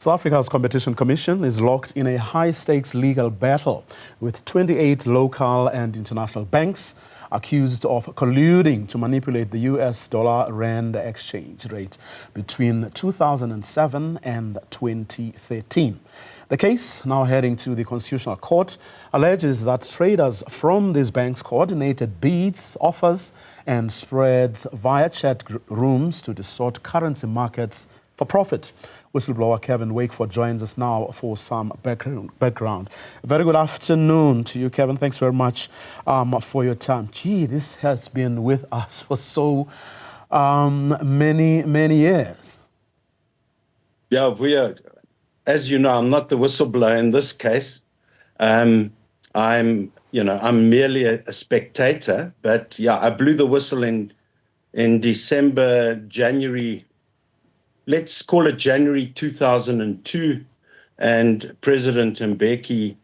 South Africa's Competition Commission is locked in a high-stakes legal battle with 28 local and international banks accused of colluding to manipulate the US dollar-rand exchange rate between 2007 and 2013. The case, now heading to the Constitutional Court, alleges that traders from these banks coordinated bids, offers, and spreads via chat rooms to distort currency markets for profit. Whistleblower Kevin Wakeford joins us now for some background. Very good afternoon to you, Kevin. Thanks very much for your time. Gee, this has been with us for so many years. Yeah, we are. As you know, I'm not the whistleblower in this case. I'm merely a spectator. But yeah, I blew the whistle in December, January. Let's call it January 2002, and President Mbeki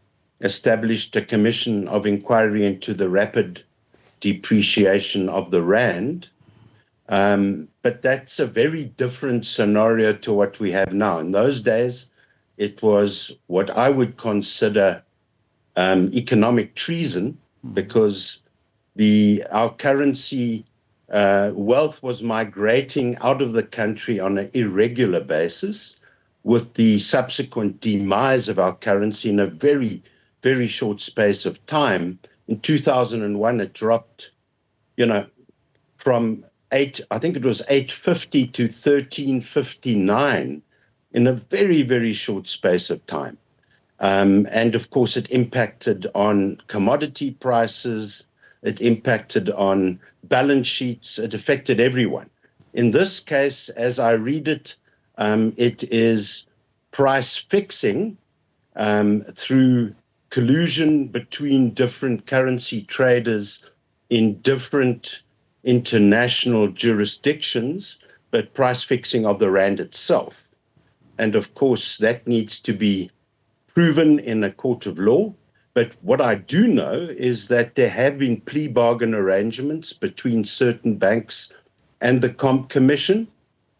established a commission of inquiry into the rapid depreciation of the rand. But that's a very different scenario to what we have now. In those days, it was what I would consider economic treason, because our currency wealth was migrating out of the country on an irregular basis, with the subsequent demise of our currency in a very, very short space of time. In 2001, it dropped, from I think it was 850 to 1359 in a very, very short space of time. And of course, it impacted on commodity prices. It impacted on balance sheets. It affected everyone. In this case, as I read it, it is price fixing through collusion between different currency traders in different international jurisdictions, but price fixing of the rand itself. And of course, that needs to be proven in a court of law. But what I do know is that there have been plea bargain arrangements between certain banks and the Commission,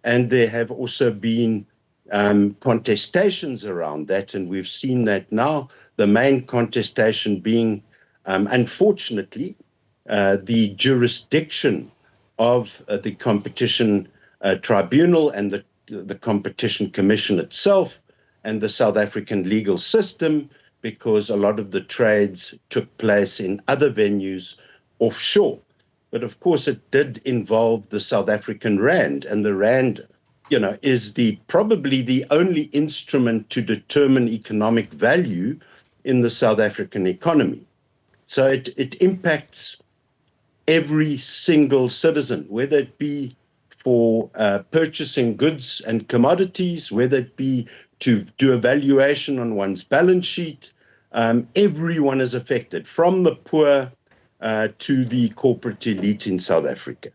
and there have also been contestations around that, and we've seen that now. The main contestation being, unfortunately, the jurisdiction of the Competition Tribunal and the Competition Commission itself and the South African legal system, because a lot of the trades took place in other venues offshore. But of course, it did involve the South African rand, and the rand, is probably the only instrument to determine economic value in the South African economy. So it impacts every single citizen, whether it be for purchasing goods and commodities, whether it be to do a valuation on one's balance sheet. Everyone is affected, from the poor to the corporate elite in South Africa.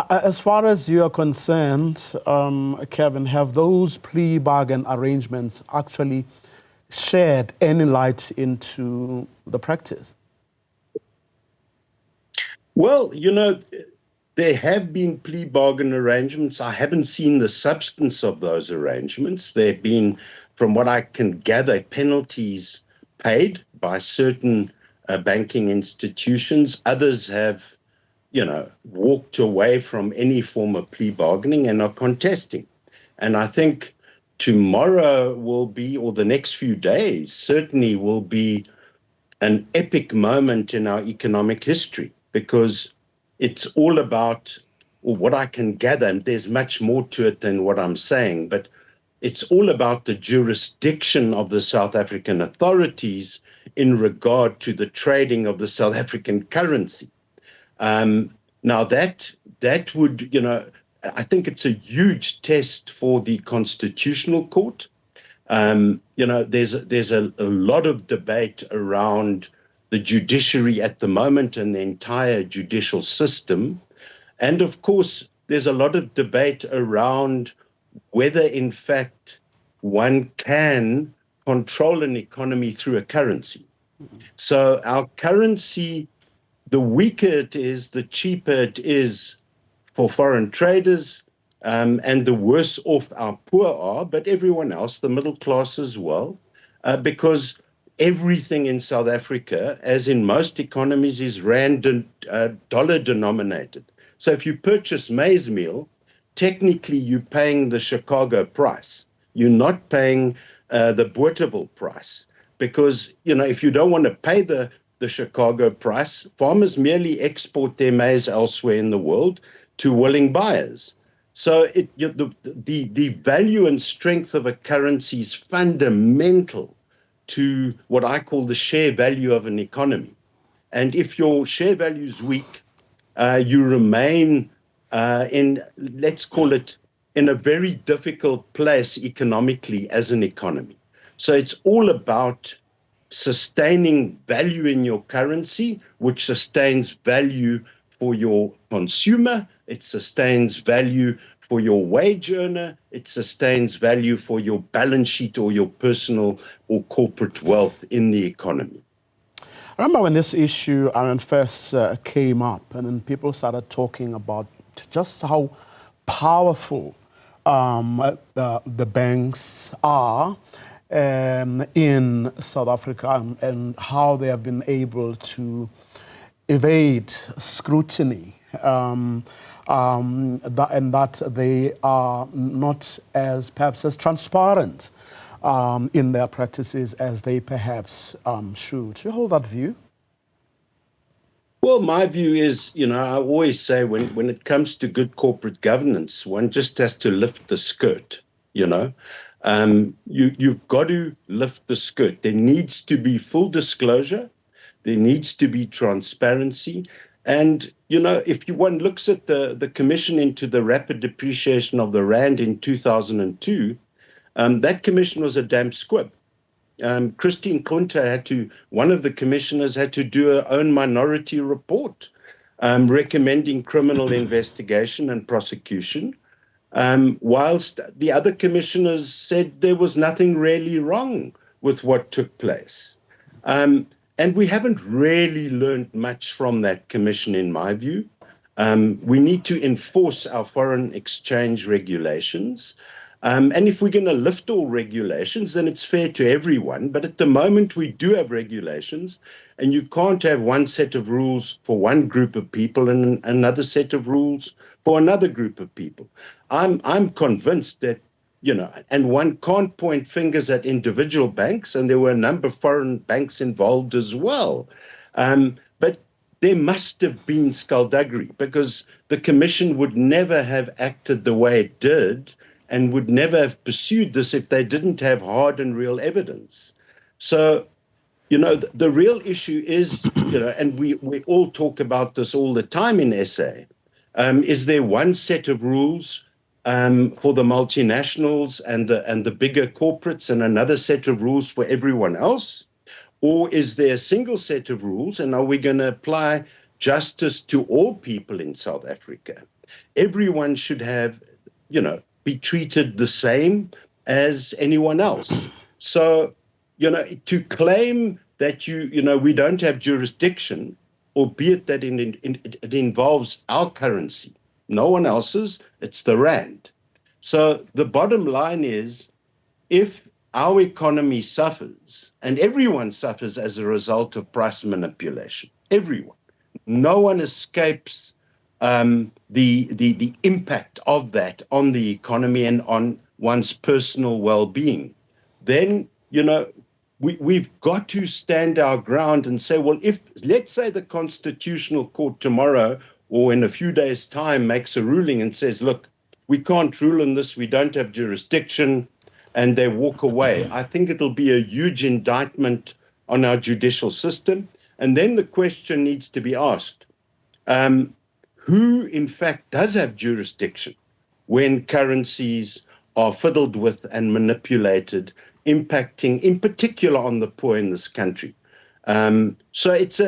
As far as you are concerned, Kevin, have those plea bargain arrangements actually shed any light into the practice? Well, there have been plea bargain arrangements. I haven't seen the substance of those arrangements. There have been, from what I can gather, penalties paid by certain banking institutions. Others have, walked away from any form of plea bargaining and are contesting. And I think tomorrow will be, or the next few days, certainly will be an epic moment in our economic history, because it's all about, or what I can gather, and there's much more to it than what I'm saying, but it's all about the jurisdiction of the South African authorities in regard to the trading of the South African currency. Now that would, I think it's a huge test for the Constitutional Court. There's a lot of debate around the judiciary at the moment and the entire judicial system. And of course, there's a lot of debate around whether, in fact, one can control an economy through a currency. So our currency, the weaker it is, the cheaper it is for foreign traders, and the worse off our poor are, but everyone else, the middle class as well, because everything in South Africa, as in most economies, is rand and dollar denominated. So if you purchase maize meal, technically you're paying the Chicago price. You're not paying the Bothaville price, because if you don't want to pay the Chicago price, farmers merely export their maize elsewhere in the world to willing buyers. So the value and strength of a currency is fundamental to what I call the share value of an economy. And if your share value is weak, you remain let's call it, in a very difficult place economically as an economy. So it's all about sustaining value in your currency, which sustains value for your consumer, it sustains value for your wage earner, it sustains value for your balance sheet or your personal or corporate wealth in the economy. I remember when this issue first came up, and then people started talking about just how powerful the banks are in South Africa, and how they have been able to evade scrutiny, and that they are not perhaps as transparent in their practices as they perhaps should. Do you hold that view? Well, my view is, I always say when it comes to good corporate governance, one just has to lift the skirt, you've got to lift the skirt. There needs to be full disclosure. There needs to be transparency. And, if one looks at the commission into the rapid depreciation of the rand in 2002, that commission was a damp squib. Christine Kunter one of the commissioners had to do her own minority report, recommending criminal investigation and prosecution, whilst the other commissioners said there was nothing really wrong with what took place. And we haven't really learned much from that commission, in my view. We need to enforce our foreign exchange regulations. And if we're going to lift all regulations, then it's fair to everyone. But at the moment, we do have regulations, and you can't have one set of rules for one group of people and another set of rules for another group of people. I'm convinced that, and one can't point fingers at individual banks, and there were a number of foreign banks involved as well. But there must have been skullduggery, because the commission would never have acted the way it did and would never have pursued this if they didn't have hard and real evidence. So, the real issue is, and we all talk about this all the time in SA, is there one set of rules for the multinationals and the bigger corporates, and another set of rules for everyone else? Or is there a single set of rules, and are we going to apply justice to all people in South Africa? Everyone should have, be treated the same as anyone else. So, to claim that we don't have jurisdiction, albeit that it involves our currency, no one else's, it's the rand. So the bottom line is, if our economy suffers, and everyone suffers as a result of price manipulation, everyone, no one escapes the impact of that on the economy and on one's personal well-being, then, we've got to stand our ground and say, well, if, let's say, the Constitutional Court tomorrow or in a few days' time makes a ruling and says, look, we can't rule on this, we don't have jurisdiction, and they walk away, I think it'll be a huge indictment on our judicial system. And then the question needs to be asked, who in fact does have jurisdiction when currencies are fiddled with and manipulated, impacting in particular on the poor in this country? So it's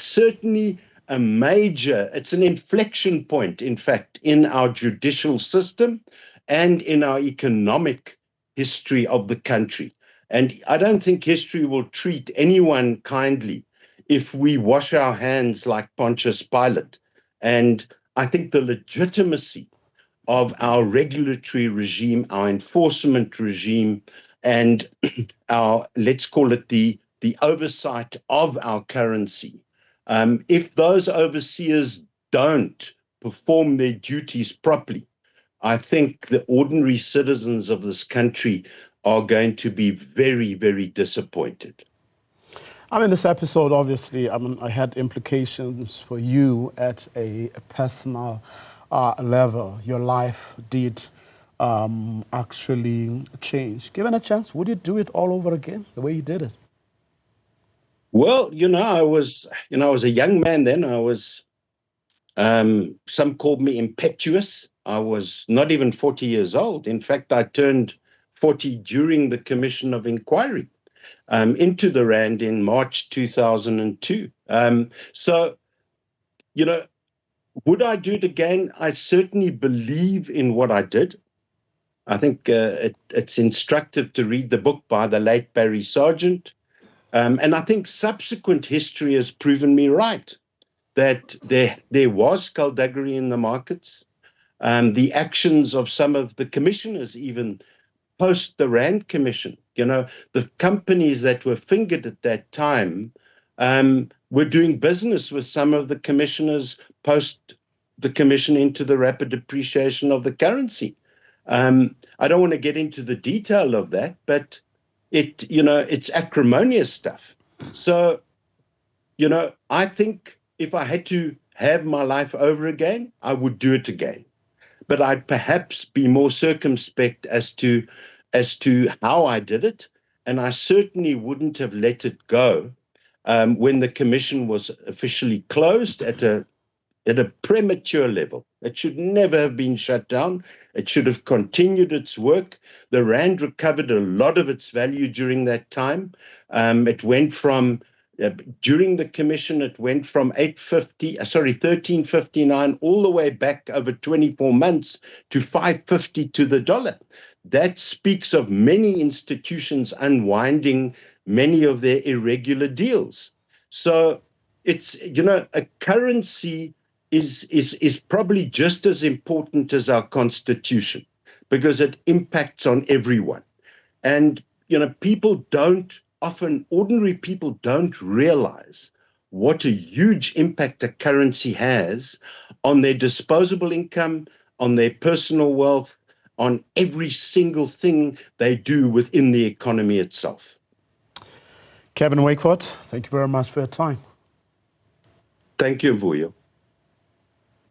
certainly a major, it's an inflection point, in fact, in our judicial system and in our economic history of the country. And I don't think history will treat anyone kindly if we wash our hands like Pontius Pilate. And I think the legitimacy of our regulatory regime, our enforcement regime, and our, let's call it the oversight of our currency. If those overseers don't perform their duties properly, I think the ordinary citizens of this country are going to be very, very disappointed. I mean, this episode, obviously, I had implications for you at a personal level. Your life did actually change. Given a chance, would you do it all over again, the way you did it? Well, I was a young man then. I was, some called me impetuous. I was not even 40 years old. In fact, I turned 40 during the Commission of Inquiry into the Rand in March 2002. So, would I do it again? I certainly believe in what I did. I think it's instructive to read the book by the late Barry Sargent. And I think subsequent history has proven me right, that there was skullduggery in the markets. The actions of some of the commissioners, even post the Rand Commission, the companies that were fingered at that time were doing business with some of the commissioners post the commission into the rapid depreciation of the currency. I don't want to get into the detail of that, but it's acrimonious stuff. So, I think if I had to have my life over again, I would do it again. But I'd perhaps be more circumspect as to how I did it. And I certainly wouldn't have let it go when the commission was officially closed at a premature level. It should never have been shut down. It should have continued its work. The Rand recovered a lot of its value during that time. It went from, during the commission, it went from 1359 all the way back over 24 months to 550 to the dollar. That speaks of many institutions unwinding many of their irregular deals. So it's, a currency is probably just as important as our constitution, because it impacts on everyone. And, ordinary people don't realize what a huge impact a currency has on their disposable income, on their personal wealth, on every single thing they do within the economy itself. Kevin Wakeford, thank you very much for your time. Thank you, Vuyo.